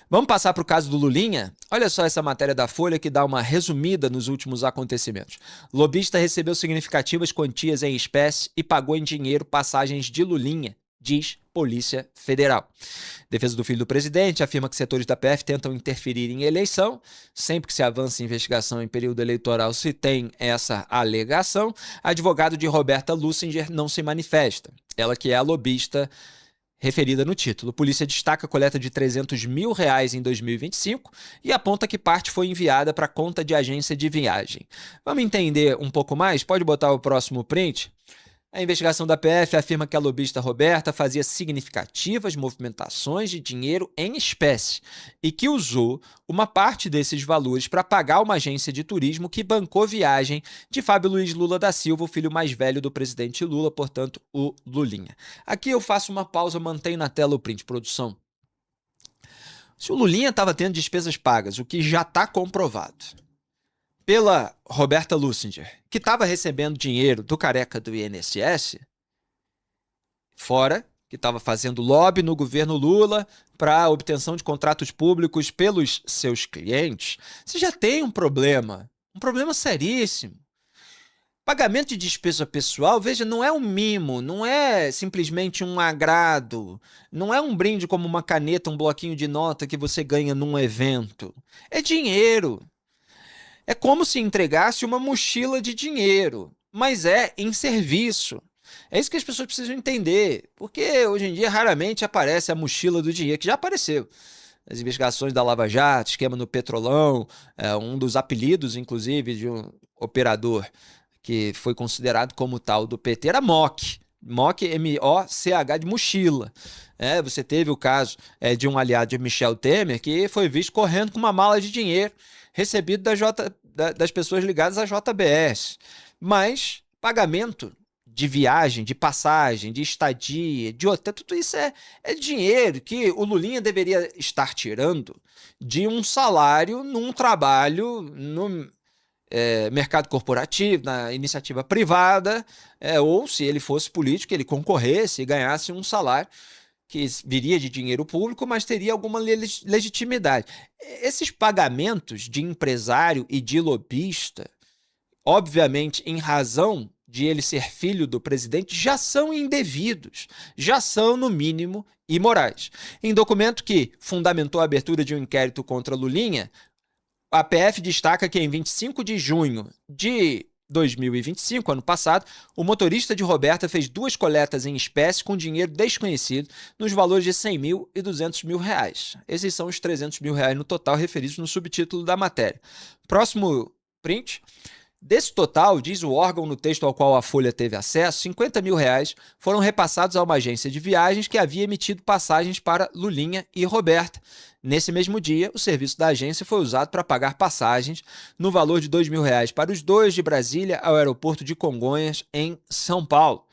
Vamos passar para o caso do Lulinha? Olha só essa matéria da Folha que dá uma resumida nos últimos acontecimentos. Lobista recebeu significativas quantias em espécie e pagou em dinheiro passagens de Lulinha, diz Polícia Federal. Defesa do filho do presidente afirma que setores da PF tentam interferir em eleição. Sempre que se avança em investigação em período eleitoral se tem essa alegação. Advogado de Roberta Lussinger não se manifesta. Ela que é a lobista referida no título. Polícia destaca a coleta de R$300 mil em 2025 e aponta que parte foi enviada para conta de agência de viagem. Vamos entender um pouco mais? Pode botar o próximo print? A investigação da PF afirma que a lobista Roberta fazia significativas movimentações de dinheiro em espécie e que usou uma parte desses valores para pagar uma agência de turismo que bancou viagem de Fábio Luiz Lula da Silva, o filho mais velho do presidente Lula, portanto, o Lulinha. Aqui eu faço uma pausa, mantenho na tela o print, produção. Se o Lulinha estava tendo despesas pagas, o que já está comprovado, pela Roberta Lussinger, que estava recebendo dinheiro do careca do INSS, fora que estava fazendo lobby no governo Lula para a obtenção de contratos públicos pelos seus clientes, você já tem um problema seríssimo. Pagamento de despesa pessoal, veja, não é um mimo, não é simplesmente um agrado, não é um brinde como uma caneta, um bloquinho de nota que você ganha num evento. É dinheiro. É como se entregasse uma mochila de dinheiro, mas é em serviço. É isso que as pessoas precisam entender, porque hoje em dia raramente aparece a mochila do dinheiro, que já apareceu. As investigações da Lava Jato, esquema no Petrolão, um dos apelidos, inclusive, de um operador que foi considerado como tal do PT era MOC. MOC, M-O-C-H, de mochila. Você teve o caso de um aliado de Michel Temer que foi visto correndo com uma mala de dinheiro recebido das pessoas ligadas à JBS. Mas pagamento de viagem, de passagem, de estadia, de hotel, tudo isso é dinheiro que o Lulinha deveria estar tirando de um salário num trabalho no mercado corporativo, na iniciativa privada, ou se ele fosse político, ele concorresse e ganhasse um salário que viria de dinheiro público, mas teria alguma legitimidade. Esses pagamentos de empresário e de lobista, obviamente, em razão de ele ser filho do presidente, já são indevidos, já são, no mínimo, imorais. Em documento que fundamentou a abertura de um inquérito contra Lulinha, a PF destaca que em 25 de junho de 2025, ano passado, o motorista de Roberta fez 2 coletas em espécie com dinheiro desconhecido nos valores de 100 mil e 200 mil reais. Esses são os 300 mil reais no total referidos no subtítulo da matéria. Próximo print. Desse total, diz o órgão no texto ao qual a Folha teve acesso, 50 mil reais foram repassados a uma agência de viagens que havia emitido passagens para Lulinha e Roberta. Nesse mesmo dia, o serviço da agência foi usado para pagar passagens no valor de 2 mil reais para os dois de Brasília ao aeroporto de Congonhas, em São Paulo.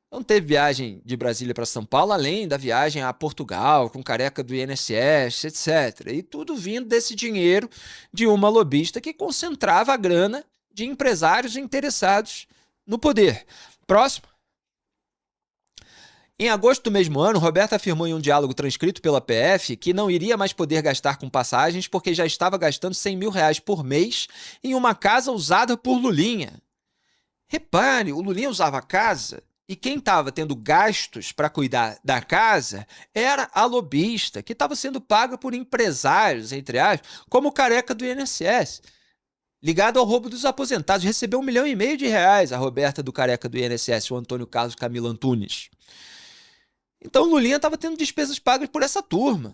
Não teve viagem de Brasília para São Paulo, além da viagem a Portugal, com careca do INSS, etc. E tudo vindo desse dinheiro de uma lobista que concentrava a grana de empresários interessados no poder. Próximo. Em agosto do mesmo ano, Roberta afirmou em um diálogo transcrito pela PF que não iria mais poder gastar com passagens porque já estava gastando 100 mil reais por mês em uma casa usada por Lulinha. Repare, o Lulinha usava a casa e quem estava tendo gastos para cuidar da casa era a lobista, que estava sendo paga por empresários, entre aspas, como o careca do INSS. Ligado ao roubo dos aposentados, recebeu 1,5 milhão de reais a Roberta do careca do INSS, o Antônio Carlos Camilo Antunes. Então o Lulinha estava tendo despesas pagas por essa turma.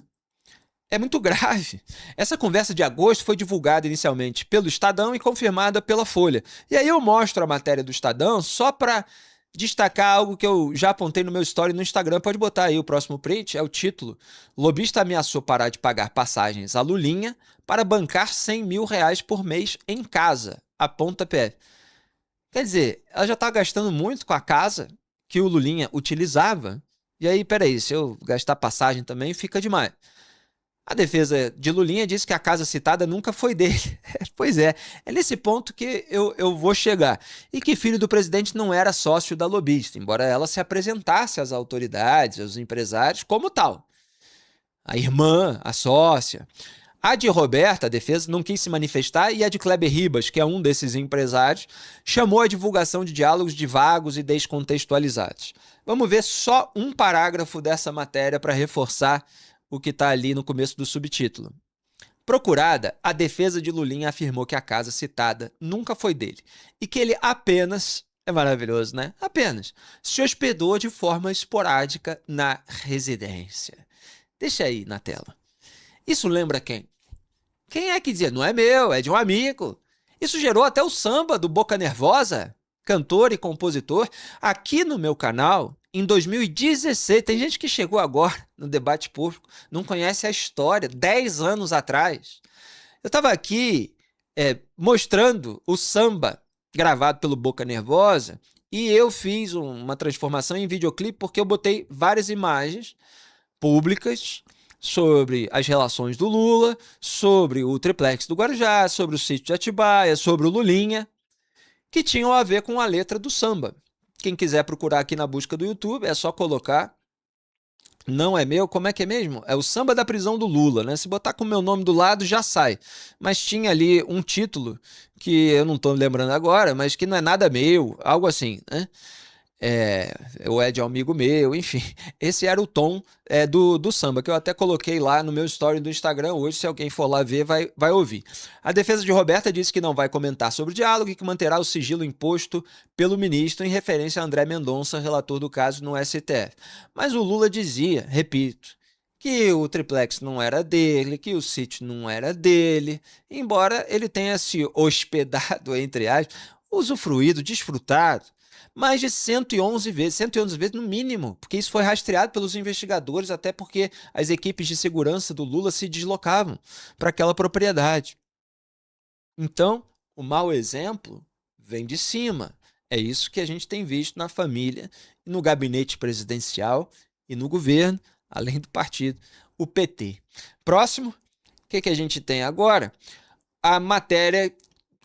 É muito grave. Essa conversa de agosto foi divulgada inicialmente pelo Estadão e confirmada pela Folha. E aí eu mostro a matéria do Estadão só para destacar algo que eu já apontei no meu story no Instagram. Pode botar aí o próximo print, é o título. Lobista ameaçou parar de pagar passagens a Lulinha para bancar 100 mil reais por mês em casa, aponta PF. Quer dizer, ela já está gastando muito com a casa que o Lulinha utilizava. E aí, peraí, se eu gastar passagem também, fica demais. A defesa de Lulinha disse que a casa citada nunca foi dele. Pois é nesse ponto que eu vou chegar. E que filho do presidente não era sócio da lobista, embora ela se apresentasse às autoridades, aos empresários, como tal. a irmã, a sócia. A de Roberta, a defesa, não quis se manifestar, e a de Kleber Ribas, que é um desses empresários, chamou a divulgação de diálogos de vagos e descontextualizados. Vamos ver só um parágrafo dessa matéria para reforçar o que está ali no começo do subtítulo. Procurada, a defesa de Lulinha afirmou que a casa citada nunca foi dele e que ele apenas, é maravilhoso, né? Apenas se hospedou de forma esporádica na residência. Deixa aí na tela. Isso lembra quem? Quem é que dizia, não é meu, é de um amigo? Isso gerou até o samba do Boca Nervosa, cantor e compositor, aqui no meu canal, em 2016. Tem gente que chegou agora no debate público, não conhece a história, 10 anos atrás. Eu estava aqui mostrando o samba gravado pelo Boca Nervosa e eu fiz uma transformação em videoclipe porque eu botei várias imagens públicas sobre as relações do Lula, sobre o triplex do Guarujá, sobre o sítio de Atibaia, sobre o Lulinha, que tinham a ver com a letra do samba. Quem quiser procurar aqui na busca do YouTube, é só colocar Não é meu, como é que é mesmo? É o Samba da Prisão do Lula, né? Se botar com o meu nome do lado, já sai. Mas tinha ali um título, que eu não estou lembrando agora, mas que não é nada meu, algo assim, né? O Ed é um amigo meu, enfim. Esse era o tom do samba, que eu até coloquei lá no meu story do Instagram hoje. Se alguém for lá ver, vai ouvir. A defesa de Roberta disse que não vai comentar sobre o diálogo e que manterá o sigilo imposto pelo ministro em referência a André Mendonça, relator do caso no STF. Mas o Lula dizia, repito, que o triplex não era dele, que o sítio não era dele, embora ele tenha se hospedado, entre aspas, usufruído, desfrutado mais de 111 vezes no mínimo, porque isso foi rastreado pelos investigadores, até porque as equipes de segurança do Lula se deslocavam para aquela propriedade. Então, o mau exemplo vem de cima. É isso que a gente tem visto na família, no gabinete presidencial e no governo, além do partido, o PT. Próximo, o que a gente tem agora? A matéria,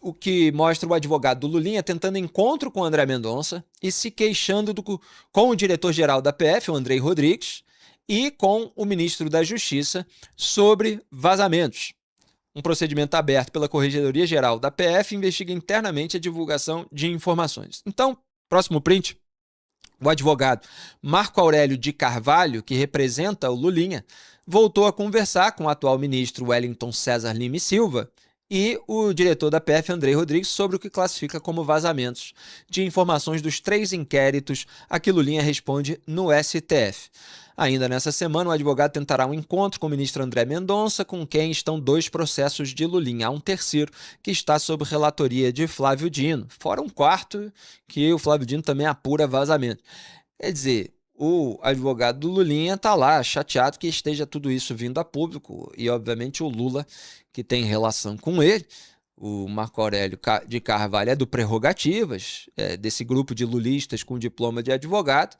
o que mostra o advogado do Lulinha tentando encontro com o André Mendonça e se queixando com o diretor-geral da PF, o Andrei Rodrigues, e com o ministro da Justiça sobre vazamentos. Um procedimento aberto pela Corregedoria Geral da PF investiga internamente a divulgação de informações. Então, próximo print. O advogado Marco Aurélio de Carvalho, que representa o Lulinha, voltou a conversar com o atual ministro Wellington César Lima e Silva e o diretor da PF, Andrei Rodrigues, sobre o que classifica como vazamentos de informações dos 3 inquéritos a que Lulinha responde no STF. Ainda nessa semana, o advogado tentará um encontro com o ministro André Mendonça, com quem estão 2 processos de Lulinha. Há um terceiro que está sob relatoria de Flávio Dino, fora um quarto que o Flávio Dino também apura vazamento. Quer dizer, o advogado do Lulinha está lá chateado que esteja tudo isso vindo a público e, obviamente, o Lula, que tem relação com ele, o Marco Aurélio de Carvalho é do Prerrogativas, desse grupo de lulistas com diploma de advogado,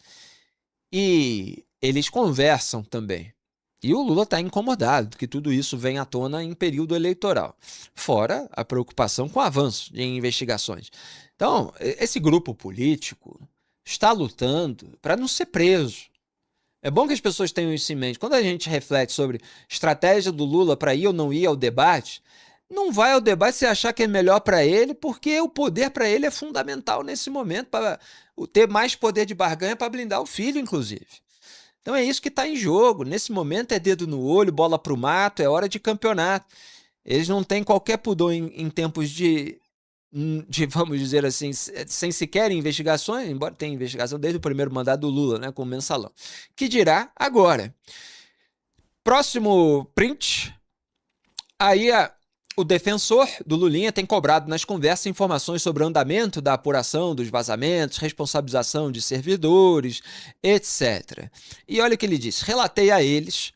e eles conversam também. E o Lula está incomodado que tudo isso venha à tona em período eleitoral, fora a preocupação com o avanço de investigações. Então, esse grupo político está lutando para não ser preso. É bom que as pessoas tenham isso em mente. Quando a gente reflete sobre estratégia do Lula para ir ou não ir ao debate, não vai ao debate se achar que é melhor para ele, porque o poder para ele é fundamental nesse momento, para ter mais poder de barganha para blindar o filho, inclusive. Então é isso que está em jogo. Nesse momento é dedo no olho, bola para o mato, é hora de campeonato. Eles não têm qualquer pudor em tempos vamos dizer assim, sem sequer investigações, embora tenha investigação desde o primeiro mandato do Lula, né, com o mensalão. Que dirá agora. Próximo print. Aí o defensor do Lulinha tem cobrado nas conversas informações sobre o andamento da apuração dos vazamentos, responsabilização de servidores, etc. E olha o que ele diz. Relatei a eles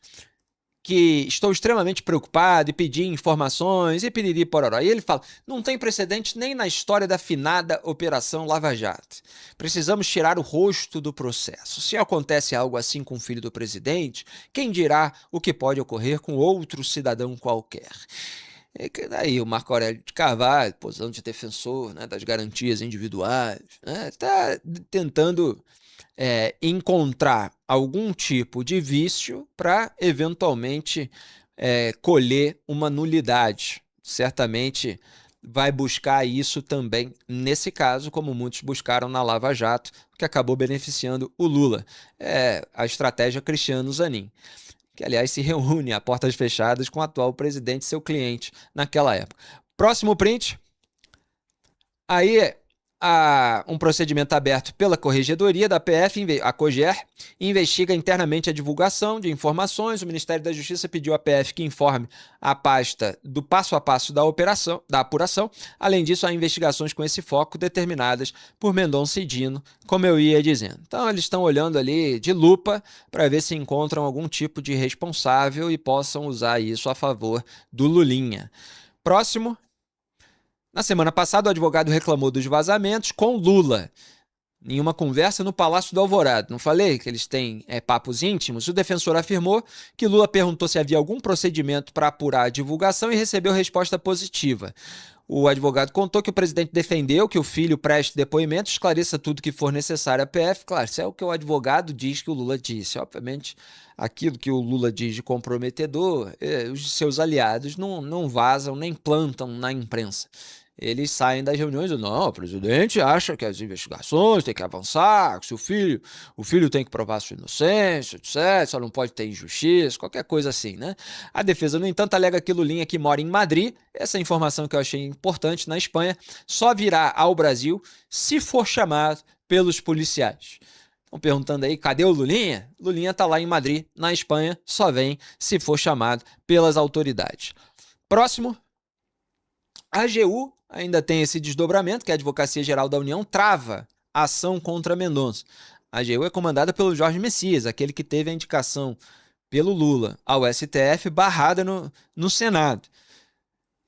que estou extremamente preocupado e pedi informações e piriri pororó. E ele fala, não tem precedente nem na história da finada Operação Lava Jato. Precisamos tirar o rosto do processo. Se acontece algo assim com o filho do presidente, quem dirá o que pode ocorrer com outro cidadão qualquer? E daí o Marco Aurélio de Carvalho, posando de defensor, né, das garantias individuais, está tentando encontrar algum tipo de vício para eventualmente colher uma nulidade. Certamente vai buscar isso também nesse caso, como muitos buscaram na Lava Jato, que acabou beneficiando o Lula. É a estratégia Cristiano Zanin, que aliás se reúne a portas fechadas com o atual presidente, seu cliente, naquela época. Próximo print. Aí há um procedimento aberto pela Corregedoria da PF, a COGER, investiga internamente a divulgação de informações. O Ministério da Justiça pediu à PF que informe a pasta do passo a passo da apuração. Além disso, há investigações com esse foco determinadas por Mendonça e Dino, como eu ia dizendo. Então, eles estão olhando ali de lupa para ver se encontram algum tipo de responsável e possam usar isso a favor do Lulinha. Próximo. Na semana passada, o advogado reclamou dos vazamentos com Lula. Em uma conversa no Palácio do Alvorada. Não falei que eles têm papos íntimos? O defensor afirmou que Lula perguntou se havia algum procedimento para apurar a divulgação e recebeu resposta positiva. O advogado contou que o presidente defendeu que o filho preste depoimento, esclareça tudo que for necessário à PF. Claro, isso é o que o advogado diz que o Lula disse. Obviamente, aquilo que o Lula diz de comprometedor, os seus aliados não vazam nem plantam na imprensa. Eles saem das reuniões e não, o presidente acha que as investigações têm que avançar, que se o filho tem que provar sua inocência, etc., só não pode ter injustiça, qualquer coisa assim, né? A defesa, no entanto, alega que Lulinha, que mora em Madrid, essa informação que eu achei importante, na Espanha, só virá ao Brasil se for chamado pelos policiais. Estão perguntando aí, cadê o Lulinha? Lulinha está lá em Madrid, na Espanha, só vem se for chamado pelas autoridades. Próximo. A AGU ainda tem esse desdobramento, que a Advocacia Geral da União trava a ação contra Mendonça. A AGU é comandada pelo Jorge Messias, aquele que teve a indicação pelo Lula ao STF barrada no Senado.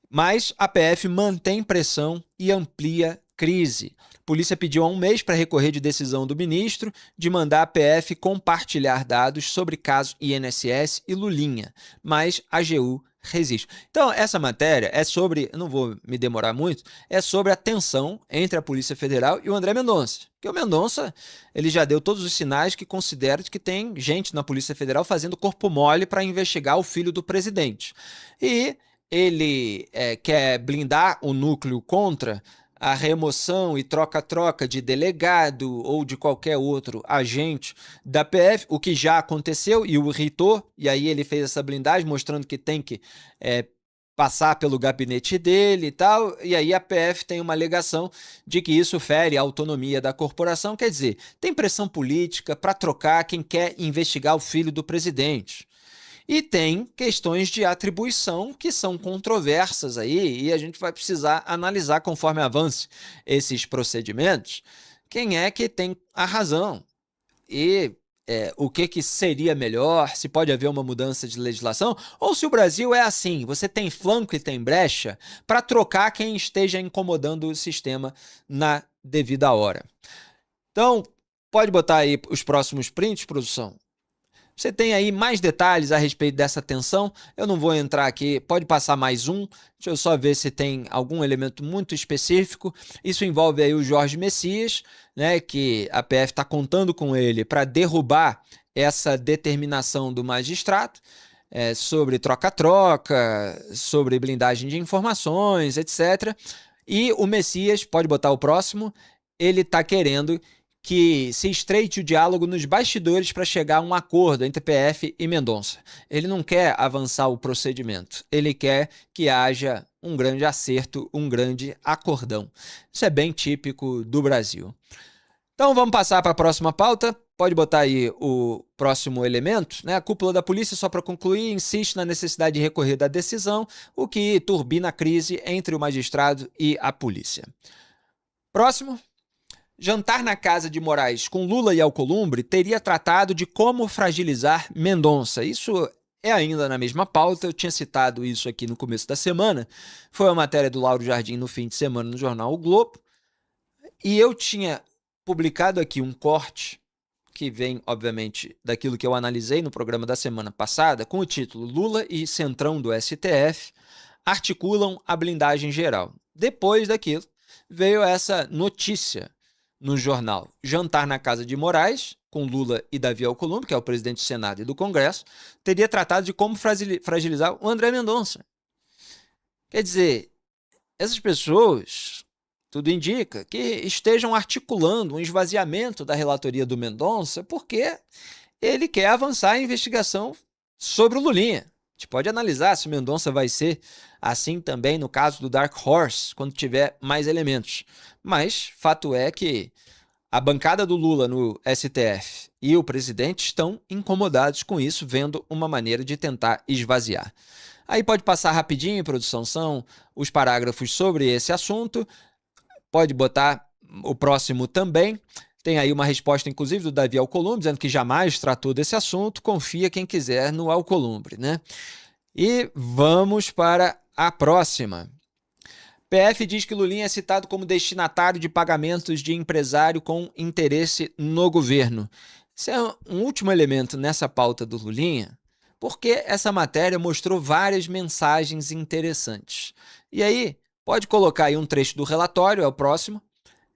Mas a PF mantém pressão e amplia crise. A polícia pediu há um mês para recorrer de decisão do ministro de mandar a PF compartilhar dados sobre caso INSS e Lulinha, mas a AGU resiste. Então, essa matéria é sobre, não vou me demorar muito, é sobre a tensão entre a Polícia Federal e o André Mendonça. Porque o Mendonça, ele já deu todos os sinais que considera que tem gente na Polícia Federal fazendo corpo mole para investigar o filho do presidente. E ele quer blindar o núcleo contra a remoção e troca-troca de delegado ou de qualquer outro agente da PF, o que já aconteceu e o irritou, e aí ele fez essa blindagem mostrando que tem que passar pelo gabinete dele e tal, e aí a PF tem uma alegação de que isso fere a autonomia da corporação, quer dizer, tem pressão política para trocar quem quer investigar o filho do presidente. E tem questões de atribuição que são controversas aí, e a gente vai precisar analisar conforme avance esses procedimentos, quem é que tem a razão e o que seria melhor, se pode haver uma mudança de legislação, ou se o Brasil é assim, você tem flanco e tem brecha para trocar quem esteja incomodando o sistema na devida hora. Então, pode botar aí os próximos prints, produção? Você tem aí mais detalhes a respeito dessa tensão. Eu não vou entrar aqui, pode passar mais um. Deixa eu só ver se tem algum elemento muito específico. Isso envolve aí o Jorge Messias, né, que a PF está contando com ele para derrubar essa determinação do magistrado sobre troca-troca, sobre blindagem de informações, etc. E o Messias, pode botar o próximo, ele está querendo que se estreite o diálogo nos bastidores para chegar a um acordo entre PF e Mendonça. Ele não quer avançar o procedimento, ele quer que haja um grande acerto, um grande acordão. Isso é bem típico do Brasil. Então vamos passar para a próxima pauta. Pode botar aí o próximo elemento, né? A cúpula da polícia, só para concluir, insiste na necessidade de recorrer da decisão, o que turbina a crise entre o magistrado e a polícia. Próximo. Jantar na casa de Moraes com Lula e Alcolumbre teria tratado de como fragilizar Mendonça. Isso é ainda na mesma pauta, eu tinha citado isso aqui no começo da semana. Foi uma matéria do Lauro Jardim no fim de semana no jornal O Globo. E eu tinha publicado aqui um corte, que vem, obviamente, daquilo que eu analisei no programa da semana passada, com o título Lula e Centrão do STF articulam a blindagem geral. Depois daquilo, veio essa notícia no jornal. Jantar na casa de Moraes, com Lula e Davi Alcolumbre, que é o presidente do Senado e do Congresso, teria tratado de como fragilizar o André Mendonça. Quer dizer, essas pessoas, tudo indica, que estejam articulando um esvaziamento da relatoria do Mendonça porque ele quer avançar a investigação sobre o Lulinha. A gente pode analisar se o Mendonça vai ser assim também no caso do Dark Horse, quando tiver mais elementos. Mas fato é que a bancada do Lula no STF e o presidente estão incomodados com isso, vendo uma maneira de tentar esvaziar. Aí pode passar rapidinho, produção, são os parágrafos sobre esse assunto. Pode botar o próximo também. Tem aí uma resposta, inclusive, do Davi Alcolumbre, dizendo que jamais tratou desse assunto. Confia quem quiser no Alcolumbre, né? E vamos para a próxima. PF diz que Lulinha é citado como destinatário de pagamentos de empresário com interesse no governo. Esse é um último elemento nessa pauta do Lulinha, porque essa matéria mostrou várias mensagens interessantes. E aí, pode colocar aí um trecho do relatório, é o próximo,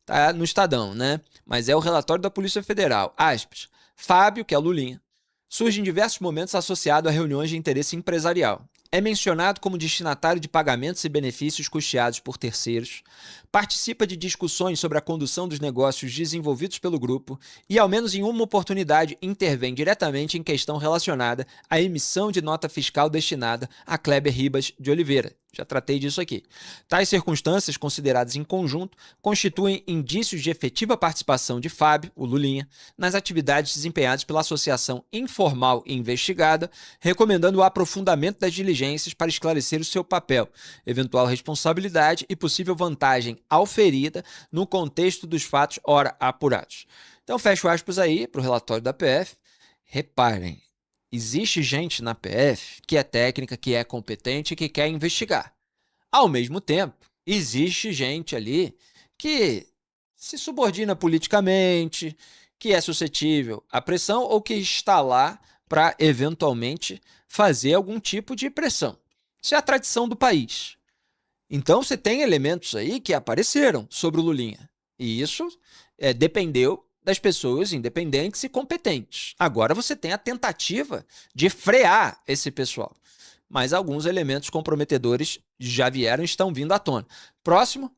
tá no Estadão, né? Mas é o relatório da Polícia Federal. Aspas. Fábio, que é o Lulinha, surge em diversos momentos associado a reuniões de interesse empresarial. É mencionado como destinatário de pagamentos e benefícios custeados por terceiros, participa de discussões sobre a condução dos negócios desenvolvidos pelo grupo e, ao menos em uma oportunidade, intervém diretamente em questão relacionada à emissão de nota fiscal destinada a Kleber Ribas de Oliveira. Já tratei disso aqui. Tais circunstâncias, consideradas em conjunto, constituem indícios de efetiva participação de Fábio, o Lulinha, nas atividades desempenhadas pela associação informal e investigada, recomendando o aprofundamento das diligências para esclarecer o seu papel, eventual responsabilidade e possível vantagem auferida no contexto dos fatos ora apurados. Então, fecho aspas aí para o relatório da PF. Reparem, existe gente na PF que é técnica, que é competente e que quer investigar. Ao mesmo tempo, existe gente ali que se subordina politicamente, que é suscetível à pressão ou que está lá para, eventualmente, fazer algum tipo de pressão. Isso é a tradição do país. Então, você tem elementos aí que apareceram sobre o Lulinha. E isso dependeu das pessoas independentes e competentes. Agora você tem a tentativa de frear esse pessoal. Mas alguns elementos comprometedores já vieram e estão vindo à tona. Próximo.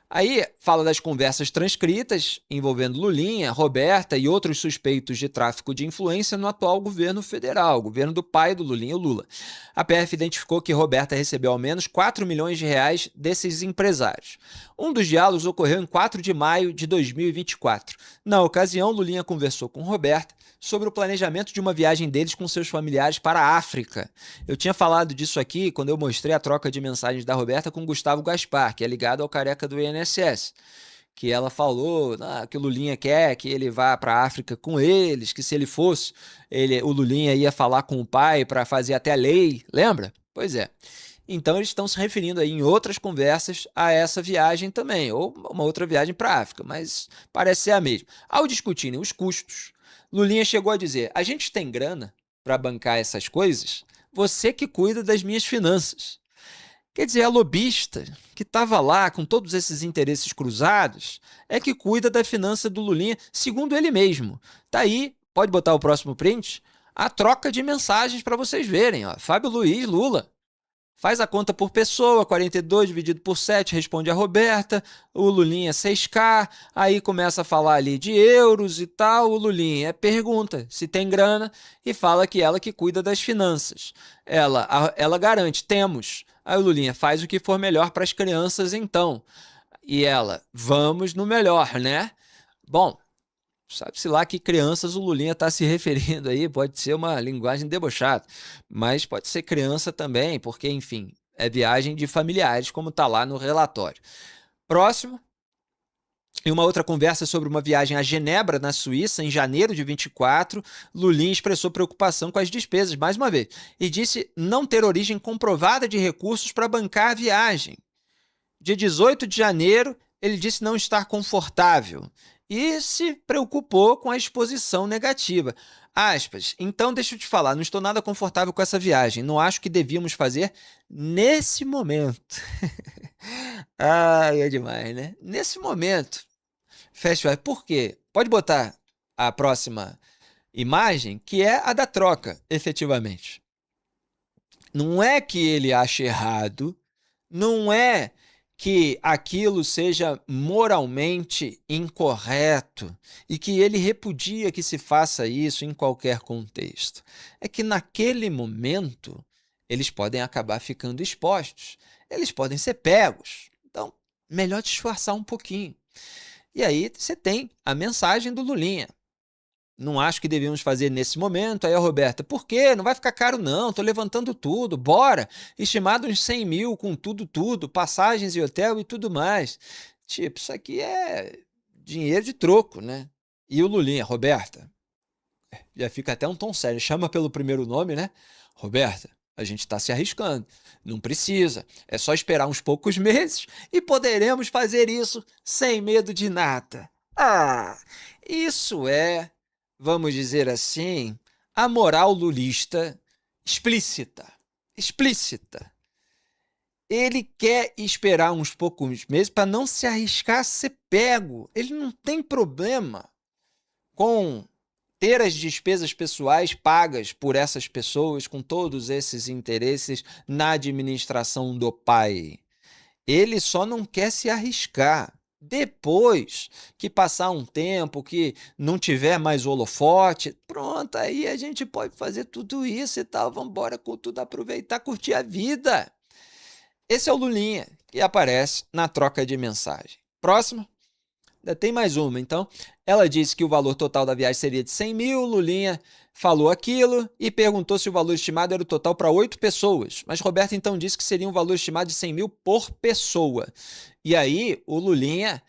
Aí fala das conversas transcritas envolvendo Lulinha, Roberta e outros suspeitos de tráfico de influência no atual governo federal, governo do pai do Lulinha, o Lula. A PF identificou que Roberta recebeu ao menos 4 milhões de reais desses empresários. Um dos diálogos ocorreu em 4 de maio de 2024. Na ocasião, Lulinha conversou com Roberta sobre o planejamento de uma viagem deles com seus familiares para a África. Eu tinha falado disso aqui quando eu mostrei a troca de mensagens da Roberta com Gustavo Gaspar, que é ligado ao careca do INSS, que ela falou que o Lulinha quer que ele vá para a África com eles, que se ele fosse, o Lulinha ia falar com o pai para fazer até a lei, lembra? Pois é. Então eles estão se referindo aí em outras conversas a essa viagem também, ou uma outra viagem para a África, mas parece ser a mesma. Ao discutirem os custos, Lulinha chegou a dizer: a gente tem grana para bancar essas coisas? Você que cuida das minhas finanças. Quer dizer, a lobista que estava lá com todos esses interesses cruzados é que cuida da finança do Lulinha, segundo ele mesmo. Tá aí, pode botar o próximo print, a troca de mensagens para vocês verem. Ó. Fábio Luiz, Lula. Faz a conta por pessoa, 42 dividido por 7, responde a Roberta, o Lulinha 6K, aí começa a falar ali de euros e tal, o Lulinha pergunta se tem grana e fala que ela que cuida das finanças. Ela garante, temos. Aí o Lulinha faz o que for melhor para as crianças então. E ela, vamos no melhor, né? Bom, sabe-se lá que crianças o Lulinha está se referindo aí, pode ser uma linguagem debochada, mas pode ser criança também, porque, enfim, é viagem de familiares, como está lá no relatório. Próximo. Em uma outra conversa sobre uma viagem a Genebra, na Suíça, em janeiro de 24, Lulinha expressou preocupação com as despesas, mais uma vez, e disse não ter origem comprovada de recursos para bancar a viagem. Dia 18 de janeiro, ele disse não estar confortável e se preocupou com a exposição negativa. Aspas, então deixa eu te falar, não estou nada confortável com essa viagem, não acho que devíamos fazer nesse momento. Ai, é demais, né? Nesse momento. Festival, por quê? Pode botar a próxima imagem, que é a da troca, efetivamente. Não é que ele ache errado, não é que aquilo seja moralmente incorreto e que ele repudia que se faça isso em qualquer contexto. É que naquele momento eles podem acabar ficando expostos, eles podem ser pegos. Então, melhor disfarçar um pouquinho. E aí você tem a mensagem do Lulinha. Não acho que devíamos fazer nesse momento. Aí a Roberta, por quê? Não vai ficar caro não, tô levantando tudo, bora! Estimado uns 100 mil com tudo, passagens e hotel e tudo mais. Tipo, isso aqui é dinheiro de troco, né? E o Lulinha, Roberta, já fica até um tom sério, chama pelo primeiro nome, né? Roberta, a gente está se arriscando, não precisa, é só esperar uns poucos meses e poderemos fazer isso sem medo de nada. Ah, isso é, vamos dizer assim, a moral lulista explícita. Explícita. Ele quer esperar uns poucos meses para não se arriscar a ser pego. Ele não tem problema com ter as despesas pessoais pagas por essas pessoas com todos esses interesses na administração do pai. Ele só não quer se arriscar. Depois que passar um tempo, que não tiver mais holofote, pronto, aí a gente pode fazer tudo isso e tal, vamos embora com tudo, aproveitar, curtir a vida. Esse é o Lulinha, que aparece na troca de mensagem. Próximo. Ainda tem mais uma, então. Ela disse que o valor total da viagem seria de 100 mil, Lulinha falou aquilo e perguntou se o valor estimado era o total para 8 pessoas. Mas Roberta então disse que seria um valor estimado de 100 mil por pessoa. E aí o Lulinha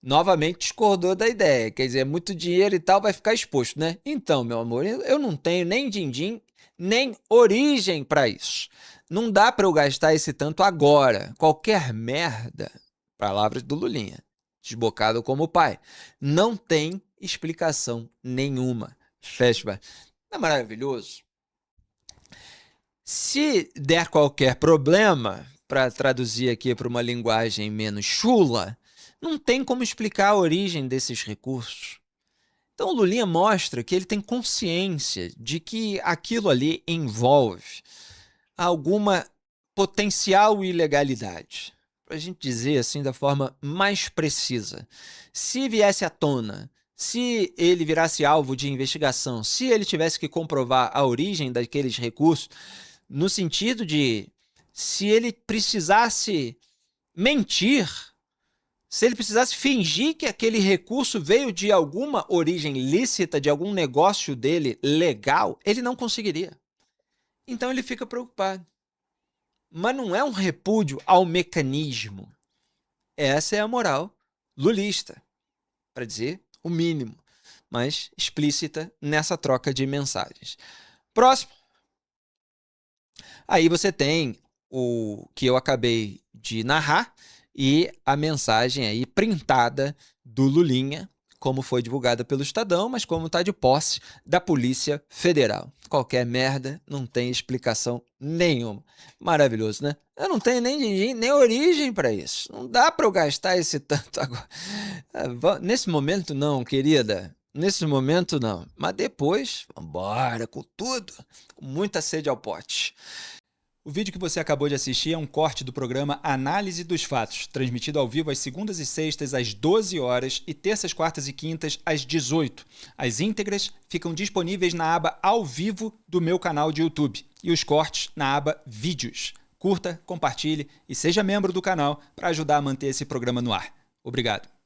novamente discordou da ideia. Quer dizer, muito dinheiro e tal vai ficar exposto, né? Então, meu amor, eu não tenho nem din-din, nem origem para isso. Não dá para eu gastar esse tanto agora. Qualquer merda, palavras do Lulinha, desbocado como pai, não tem explicação nenhuma. Fecha. Não é maravilhoso? Se der qualquer problema, para traduzir aqui para uma linguagem menos chula, não tem como explicar a origem desses recursos. Então o Lulinha mostra que ele tem consciência de que aquilo ali envolve alguma potencial ilegalidade. Para a gente dizer assim da forma mais precisa, se viesse à tona, se ele virasse alvo de investigação, se ele tivesse que comprovar a origem daqueles recursos, no sentido de se ele precisasse mentir, se ele precisasse fingir que aquele recurso veio de alguma origem lícita, de algum negócio dele legal, ele não conseguiria. Então ele fica preocupado. Mas não é um repúdio ao mecanismo. Essa é a moral lulista, para dizer o mínimo, mas explícita nessa troca de mensagens. Próximo. Aí você tem o que eu acabei de narrar e a mensagem aí printada do Lulinha, como foi divulgada pelo Estadão, mas como está de posse da Polícia Federal. Qualquer merda, não tem explicação nenhuma. Maravilhoso, né? Eu não tenho nem origem para isso. Não dá para eu gastar esse tanto agora. Nesse momento não, querida. Nesse momento não. Mas depois, vambora com tudo. Com muita sede ao pote. O vídeo que você acabou de assistir é um corte do programa Análise dos Fatos, transmitido ao vivo às segundas e sextas às 12 horas e terças, quartas e quintas às 18. As íntegras ficam disponíveis na aba Ao Vivo do meu canal de YouTube e os cortes na aba Vídeos. Curta, compartilhe e seja membro do canal para ajudar a manter esse programa no ar. Obrigado.